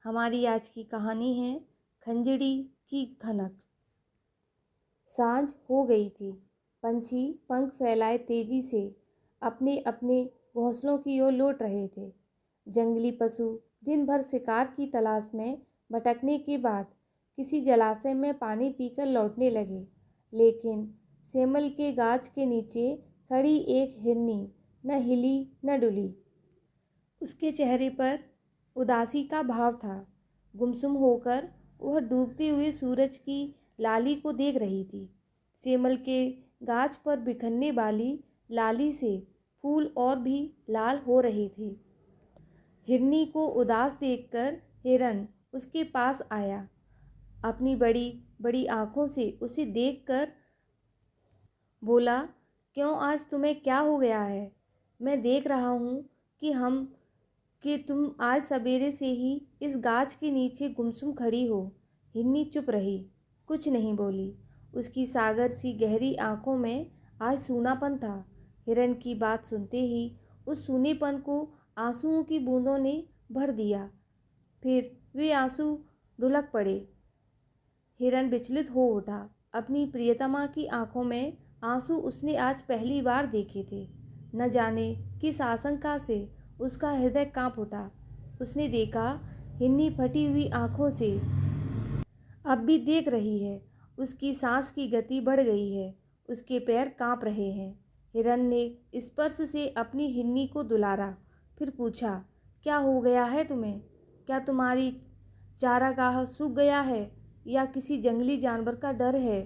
हमारी आज की कहानी है खंजड़ी की खनक। सांझ हो गई थी। पंछी पंख फैलाए तेजी से अपने अपने घोंसलों की ओर लौट रहे थे। जंगली पशु दिन भर शिकार की तलाश में भटकने के बाद किसी जलाशय में पानी पीकर लौटने लगे, लेकिन सेमल के गाछ के नीचे खड़ी एक हिरनी न हिली न डुली। उसके चेहरे पर उदासी का भाव था। गुमसुम होकर वह डूबते हुए सूरज की लाली को देख रही थी। सेमल के गाछ पर बिखरने वाली लाली से फूल और भी लाल हो रहे थे। हिरनी को उदास देखकर हिरन उसके पास आया। अपनी बड़ी बड़ी आँखों से उसे देखकर बोला, क्यों, आज तुम्हें क्या हो गया है? मैं देख रहा हूँ कि तुम आज सवेरे से ही इस गाछ के नीचे गुमसुम खड़ी हो। हिरनी चुप रही, कुछ नहीं बोली। उसकी सागर सी गहरी आंखों में आज सूनापन था। हिरन की बात सुनते ही उस सूनेपन को आंसुओं की बूंदों ने भर दिया। फिर वे आंसू ढुलक पड़े। हिरन विचलित हो उठा। अपनी प्रियतमा की आंखों में आंसू उसने आज पहली बार देखे थे। न जाने किस आशंका से उसका हृदय कांप उठा। उसने देखा, हिरनी फटी हुई आंखों से अब भी देख रही है। उसकी सांस की गति बढ़ गई है। उसके पैर कांप रहे हैं। हिरन ने स्पर्श से अपनी हिरनी को दुलारा, फिर पूछा, क्या हो गया है तुम्हें? क्या तुम्हारी चारागाह सूख गया है या किसी जंगली जानवर का डर है?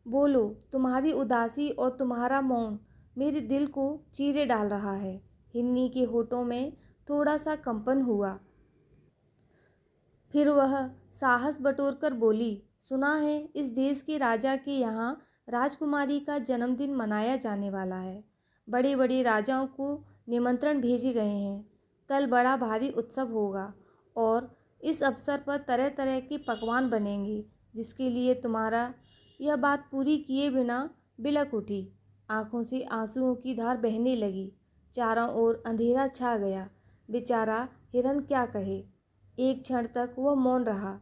बोलो, तुम्हारी उदासी और तुम्हारा मौन मेरे दिल को चीरे डाल रहा है। हिरनी के होठों में थोड़ा सा कंपन हुआ। फिर वह साहस बटोरकर बोली, सुना है इस देश के राजा के यहाँ राजकुमारी का जन्मदिन मनाया जाने वाला है। बड़े बड़े राजाओं को निमंत्रण भेजे गए हैं। कल बड़ा भारी उत्सव होगा और इस अवसर पर तरह तरह के पकवान बनेंगे, जिसके लिए तुम्हारा यह बात पूरी किए बिना बिलक उठी। आंखों से आंसुओं की धार बहने लगी। चारों ओर अंधेरा छा गया। बेचारा हिरन क्या कहे। एक क्षण तक वह मौन रहा।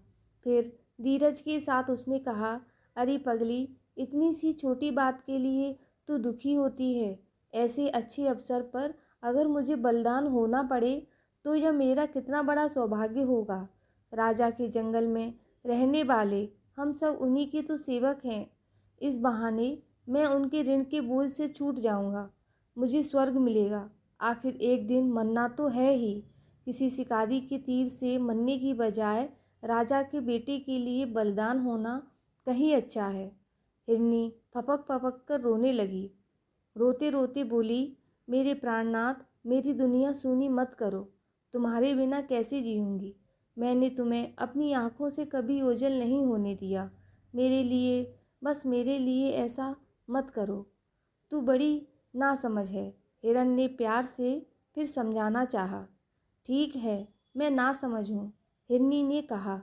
फिर धीरज के साथ उसने कहा, अरे पगली, इतनी सी छोटी बात के लिए तू दुखी होती है। ऐसे अच्छे अवसर पर अगर मुझे बलिदान होना पड़े तो यह मेरा कितना बड़ा सौभाग्य होगा। राजा के जंगल में रहने वाले हम सब उन्हीं के तो सेवक हैं। इस बहाने मैं उनके ऋण के बोझ से छूट जाऊंगा। मुझे स्वर्ग मिलेगा। आखिर एक दिन मरना तो है ही। किसी शिकारी के तीर से मरने की बजाय राजा के बेटे के लिए बलिदान होना कहीं अच्छा है। हिरनी फपक फपक कर रोने लगी। रोते रोते बोली, मेरे प्राणनाथ, मेरी दुनिया सूनी मत करो। तुम्हारे बिना कैसे जीऊँगी? मैंने तुम्हें अपनी आँखों से कभी ओझल नहीं होने दिया। मेरे लिए, बस मेरे लिए ऐसा मत करो। तू बड़ी नासमझ है। हिरन ने प्यार से फिर समझाना चाहा। ठीक है, मैं नासमझ हूँ, हिरनी ने कहा,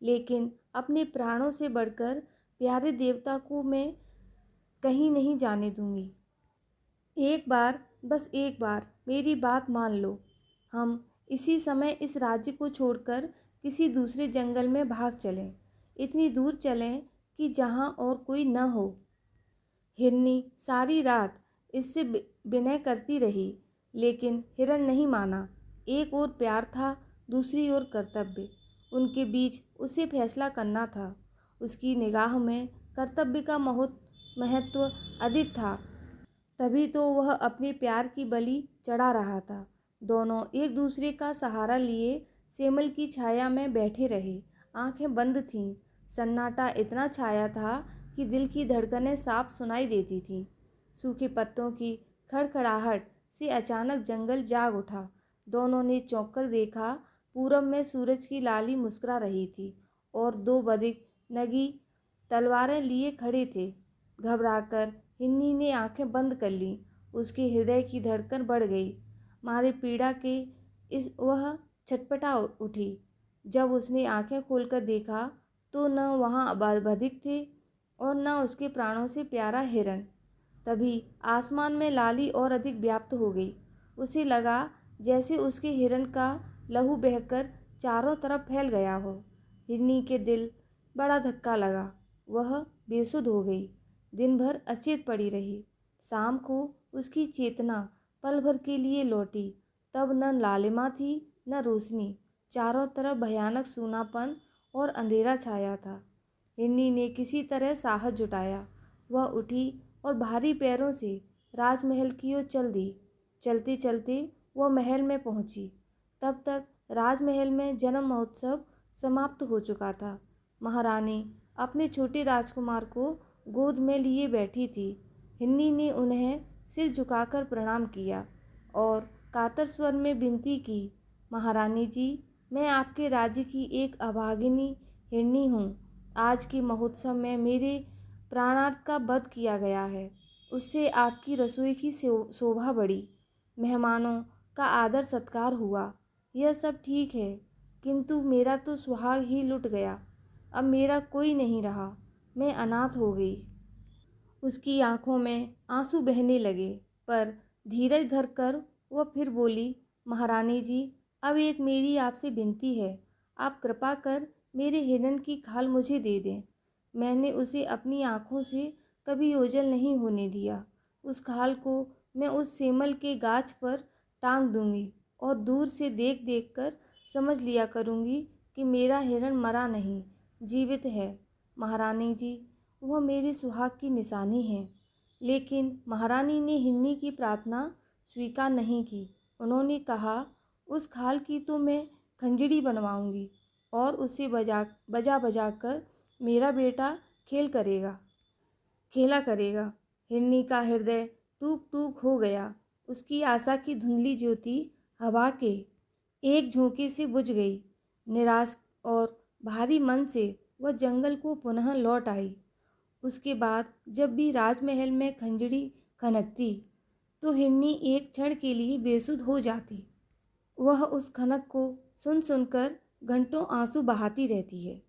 लेकिन अपने प्राणों से बढ़कर प्यारे देवता को मैं कहीं नहीं जाने दूंगी। एक बार, बस एक बार मेरी बात मान लो। हम इसी समय इस राज्य को छोड़कर किसी दूसरे जंगल में भाग चलें। इतनी दूर चलें कि जहाँ और कोई न हो। हिरनी सारी रात इससे विनय करती रही, लेकिन हिरन नहीं माना। एक ओर प्यार था, दूसरी ओर कर्तव्य। उनके बीच उसे फैसला करना था। उसकी निगाह में कर्तव्य का महत्व अधिक था। तभी तो वह अपने प्यार की बलि चढ़ा रहा था। दोनों एक दूसरे का सहारा लिए सेमल की छाया में बैठे रहे। आंखें बंद थीं। सन्नाटा इतना छाया था कि दिल की धड़कनें साफ सुनाई देती थीं। सूखे पत्तों की खड़खड़ाहट से अचानक जंगल जाग उठा। दोनों ने चौंक कर देखा। पूरब में सूरज की लाली मुस्कुरा रही थी और दो बधिक नगी तलवारें लिए खड़े थे। घबराकर हिन्नी ने आंखें बंद कर लीं। उसके हृदय की धड़कन बढ़ गई। मारे पीड़ा के वह छटपटा उठी। जब उसने आंखें खोलकर देखा तो न वहाँ बधिक थे और न उसके प्राणों से प्यारा हिरन। तभी आसमान में लाली और अधिक व्याप्त हो गई। उसे लगा जैसे उसके हिरन का लहू बहकर चारों तरफ फैल गया हो। हिरनी के दिल बड़ा धक्का लगा। वह बेसुध हो गई। दिन भर अचेत पड़ी रही। शाम को उसकी चेतना पल भर के लिए लौटी। तब न लालिमा थी न रोशनी। चारों तरफ भयानक सूनापन और अंधेरा छाया था। हिरनी ने किसी तरह साहस जुटाया। वह उठी और भारी पैरों से राजमहल की ओर चल दी। चलते चलते वह महल में पहुंची। तब तक राजमहल में जन्म महोत्सव समाप्त हो चुका था। महारानी अपने छोटे राजकुमार को गोद में लिए बैठी थी। हिन्नी ने उन्हें सिर झुकाकर प्रणाम किया और कातर स्वर में विनती की, महारानी जी, मैं आपके राज्य की एक अभागिनी हिरनी हूँ। आज के महोत्सव में मेरे प्राणार्थ का वध किया गया है। उससे आपकी रसोई की शोभा बढ़ी। मेहमानों का आदर सत्कार हुआ। यह सब ठीक है, किंतु मेरा तो सुहाग ही लुट गया। अब मेरा कोई नहीं रहा। मैं अनाथ हो गई। उसकी आंखों में आंसू बहने लगे, पर धीरज धरकर वह फिर बोली, महारानी जी, अब एक मेरी आपसे विनती है। आप कृपा कर मेरे हिरण की खाल मुझे दे दें। मैंने उसे अपनी आँखों से कभी ओझल नहीं होने दिया। उस खाल को मैं उस सेमल के गाछ पर टांग दूंगी और दूर से देख देख कर समझ लिया करूंगी कि मेरा हिरण मरा नहीं, जीवित है। महारानी जी, वह मेरे सुहाग की निशानी है। लेकिन महारानी ने हिरनी की प्रार्थना स्वीकार नहीं की। उन्होंने कहा, उस खाल की तो मैं खंजड़ी बनवाऊंगी और उसे बजा बजा कर मेरा बेटा खेला करेगा। हिरनी का हृदय टूक टूक हो गया। उसकी आशा की धुंधली ज्योति हवा के एक झोंके से बुझ गई। निराश और भारी मन से वह जंगल को पुनः लौट आई। उसके बाद जब भी राजमहल में खंजड़ी खनकती तो हिरनी एक क्षण के लिए बेसुध हो जाती। वह उस खनक को सुन सुनकर घंटों आंसू बहाती रहती है।